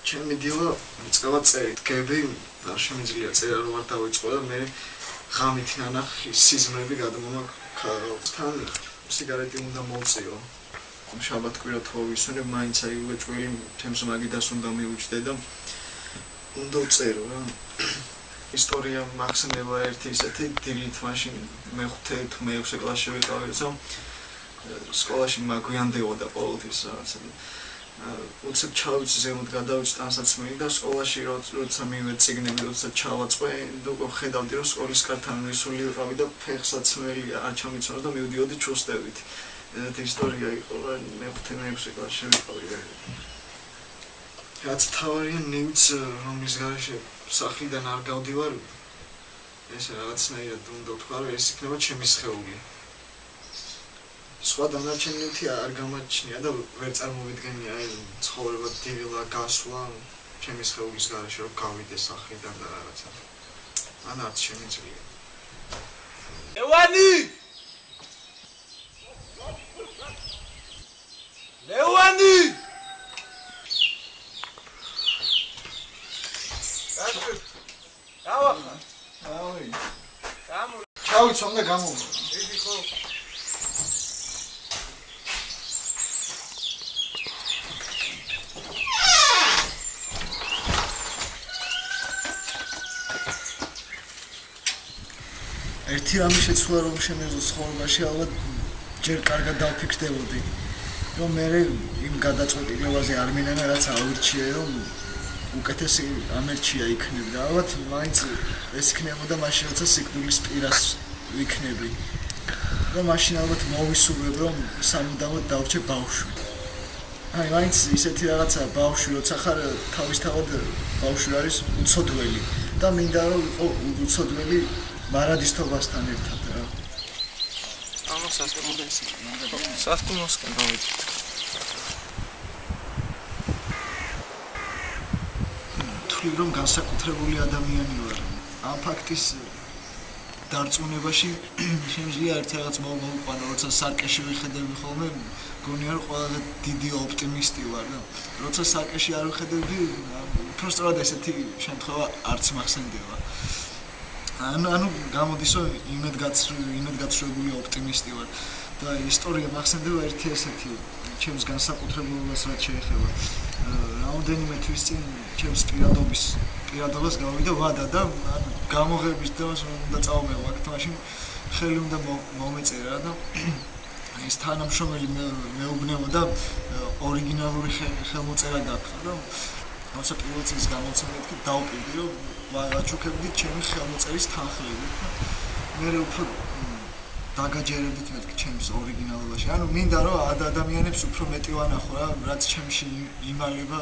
ჩემი დილა მიწკავა წერით გები არ შემიძლია წერა რომ არ დავიწყო და მე ღამით ნანახი სიზმრები გადმომაქ თან სიგარეტი უნდა მოვწიო შაბათ-კვირა თუ ვისუნებ მაინც აი უეჭველი თემს მაგიდას უნდა მივუჭდე და უნდა ვწერო რა ისტორია მახსენდება ერთი ისეთი დილით მაშინ მე-5 თუ მე-6 კლასში ვიყავი როცა სკოლაში მაგვიანდებოდა ყოველთვის რაღაცა უცებ ჩავიცი ზემოთ გადავიცი ტანსაცმელი და სკოლაში როცა მივე წიგნები როცა ჩავაწყვე და ხედავდი რომ სკოლის კართან მისული ვიყავი და ფეხსაცმელი არ ჩამიცონა და მივდიოდი ჩუსტევით ეს ისტორია იყო რა მე-5 კლასში ვიყავი რაც თავარია ნივც რომლის გარეშე სახლიდან არ გავდივარ ეს რაღაცნაირად უნდა ვთქვა რომ ეს იქნება ჩემი სხეული სხვა დანარჩენი ნივთი არ გამაჩნია და ვერ წარმოვიდგენია აი ცხოვრება დილა გასვლა ჩემი სხეულის გარეშე რომ გავიდე სახლიდან და რაღაცა ან არც შემიძლია ლევანი გავახა ავი ჩავიცომ და გამოვა იგი ხო ერთი რამე შეცვლა რომ შემეძლო ცხოვრებაში ალბათ ჯერ კარგად დავფიქრდებოდი რომ მე იმ გადაწყვეტილებაზე არ მინანა რაც ავირჩიე რომ უკეთესი ამერჩია იქნები და ალბათ მაინც ეს იქნებოდა მაშინ როცა სიკვდილის პირას ვიქნები და მაშინ ალბათ მოვისურვებ რომ სამუდამოდ დავრჩე ბავშვი აი მაინც ისეთი რაღაცა ბავშვი როცა ხარ თავისთავად ბავშვი არის უცოდველი და მინდა რომ იყო უცოდველი მარადისტობასთან ერთად რა. ამას სასტუმროსკენ გავიდით. თვლი რომ განსაკუთრებული ადამიანი ვარ. ამ ფაქტის დარწმუნებაში შემიძლია ერთ რაღაც მოვიყვანო, როცა სარკეში ვიხედები ხოლმე, გონია რომ ყველაზე დიდი ოპტიმისტი ვარ და როცა სარკეში არ ვიხედები, უბრალოდ ესეთი შემთხვევა არც მახსენდება. ანუ გამოდის რომ იმედგაცრუებული ოპტიმისტი ვარ და ისტორია მახსენდება ერთი ესეთი ჩემს განსაკუთრებულობას რაც შეეხება რაოდენიმე თვის წინ ჩემს პირადობას გავიდა ვადა და გამოღების დროს უნდა წავმეო აქ მაშინ ხელი უნდა მომეწერა და ეს თანამშრომელი მეუბნებოდა ორიგინალური ხელმოწერა გაქვს და როცა პირველ წელს გამოცემით დავყიდი რომ ვაჩუქებდით ჩემი ხელმოწერის თანხლებით და მე უფრო დაგაჯერებდით მეთქი ჩემს ორიგინალობაში ანუ მინდა რომ ადამიანებს უფრო მეტი ვანახო რა რაც ჩემში იმალება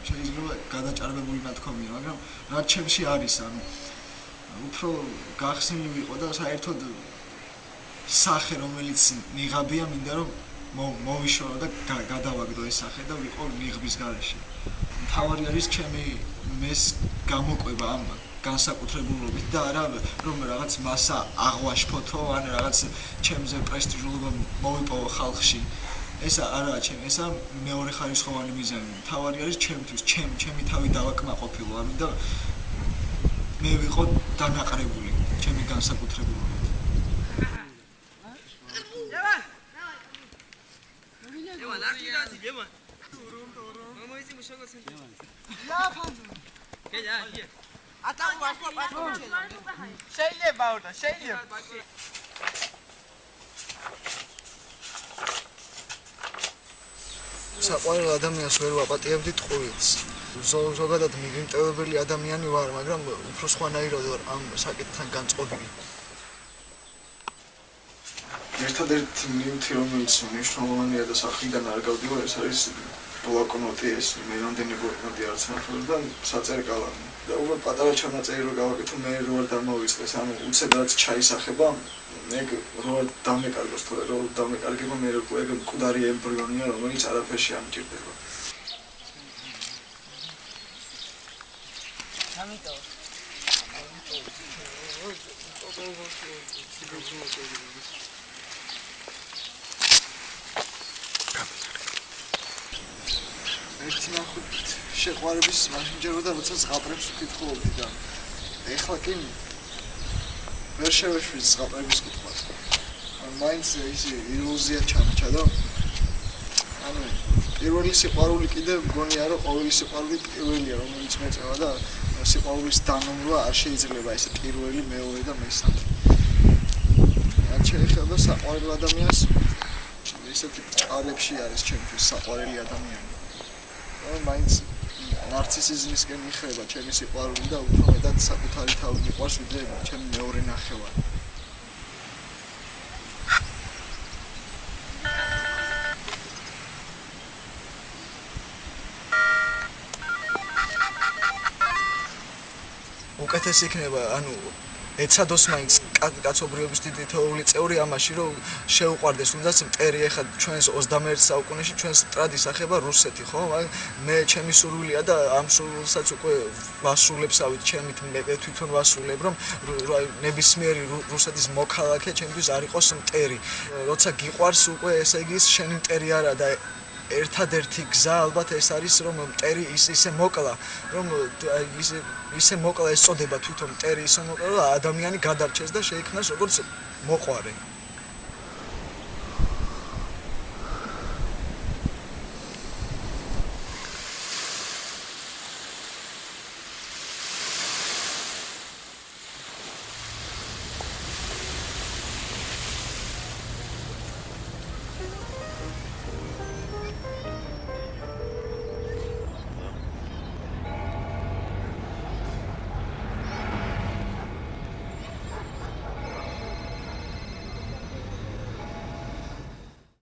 შეიძლება გადაჭარბებული ნათქვამია მაგრამ რაც ჩემში არის ანუ უფრო გახსნილი ვიყო და საერთოდ სახე რომელიც ნიღაბია მინდა რომ მოვიშორო და გადავაგდო ეს სახე და ვიყო ნიღბის გარეშე თავარი არის ჩემი მეს გამოყვება ამ განსაკუთრებულობით და არა რომ რაღაც მასა აღვაშფოთო ან რაღაც ჩემზე პრესტიჟულობა მოვიპოვო ხალხში ეს არაა ჩემი ესა მეორე ხარისხოვანი მიზანი თავარი არის ჩემთვის ჩემი თავი დავაკმაყოფილო ამიტომ მე ვიყო დანაყრებული ჩემი განსაკუთრებულობით საყვარელ ადამიანს ვერ ვაპატიებდი ტყუილს. ზოგადად მიგიმტევებელი ადამიანი ვარ, მაგრამ უფრო სხვანაირად ვარ ამ საკითხთან განწყობილი. ერთადერთი ნივთი რომელიც მნიშვნელოვანია და სახლიდან არ გავდივარ ეს არის ბლოკნოტი ეს მე რამდენი ბლოკნოტი არც მართლა და საწერ კალამი და უბრალოდ პატარა ჩანაწერი რო გავაკეთო მე რო არ დამოვიწყეს ანუ უცებ რაც ჩაისახება მე რო არ დამეკარგოს თორე რო დამეკარგება მე რო ეგ მკვდარი ემბრიონია რომელიც არაფერში არ მჭირდება ამიტომ ერთი ნახოთ შეყვარების მაშინჯეროდა როცა ზღაპრებს ვკითხულობდი და ეხლა კი ვერ შევეშვი ზღაპრების კითხვას. მაინც ის ილუზია ჩამრჩა და ანუ პირველი სიყვარული კიდე მგონია რომ ყოველი სიყვარული პირველია რომელიც მეწევა და სიყვარულის დანომრვა არ შეიძლება ესე პირველი მეორე და მესამე. ან შეიძლება საყვარელ ადამიანს ისეთი წყალებში არის ჩემთვის საყვარელი ადამიანი. მაინც ნარცისიზმისკენ იხება ჩემი სიყვარული და უფრო მეტად საკუთარი თავი მიყვარს ვიდრე ჩემი მეორე ნახევარი. უკეთეს იქნება, ანუ ეცადოს მაინც კაცობრიობის დიდი თეორიული წევრი ამაში, რომ შეუყვარდეს თუნდაც მტერი ახლა ჩვენს 21 საუკუნეში ჩვენს სტრადის ახება რუსეთი, ხო? მე ჩემი სურვილია და ამ სურვილსაც უკვე ვასრულებსავით, ჩემით მე თვითონ ვასრულებ, რომ ნებისმიერი რუსეთის მოქალაქე ჩემთვის არ იყოს მტერი. როცა გიყვარს უკვე ესე იგი შენი მტერი არა და ერთადერთი გზა ალბათ ეს არის რომ მტერი ისე მოკლა რომ ისე მოკლა ეს წოდება თვითონ მტერი ისე მოკლა რომ ადამიანი გადარჩეს და შეიქმნას როგორც მოყვარე.